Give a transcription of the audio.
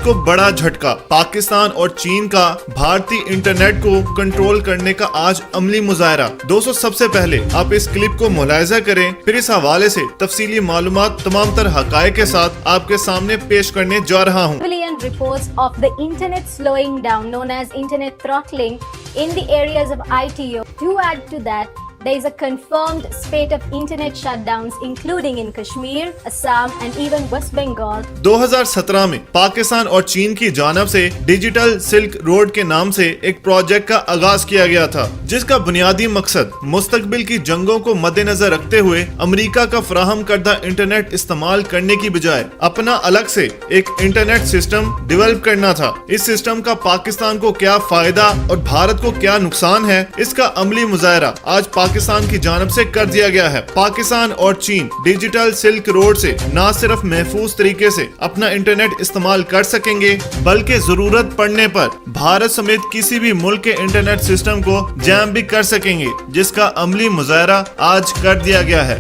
को बड़ा झटका। पाकिस्तान और चीन का भारतीय इंटरनेट को कंट्रोल करने का आज अमली मुजाहरा। दोस्तों, सबसे पहले आप इस क्लिप को मुलाहिजा करें, फिर इस हवाले से तफसीली मालूमात तमाम तर हकायक के साथ आपके सामने पेश करने जा रहा हूँ। Reports of the internet slowing down, known as internet throttling, in the areas of ITO. To add to that, there is a confirmed spate of internet shutdowns, including in Kashmir, Assam, and even West Bengal. 2017 में पाकिस्तान और चीन की जानिब से digital silk road के नाम से एक प्रोजेक्ट का आगाज किया गया था, जिसका बुनियादी मकसद मुस्तकबिल की जंगों को मद्देनजर रखते हुए अमेरिका का फराहम करदा इंटरनेट इस्तेमाल करने की बजाय अपना अलग से एक इंटरनेट सिस्टम डेवलप करना था। इस सिस्टम का पाकिस्तान को क्या फायदा और भारत को क्या नुकसान है, इसका अमली मुजाहरा आज पाकिस्तान की जानिब से कर दिया गया है। पाकिस्तान और चीन डिजिटल सिल्क रोड से न सिर्फ महफूज तरीके से अपना इंटरनेट इस्तेमाल कर सकेंगे, बल्कि जरूरत पड़ने पर भारत समेत किसी भी मुल्क के इंटरनेट सिस्टम को जैम भी कर सकेंगे, जिसका अमली मुजाहरा आज कर दिया गया है।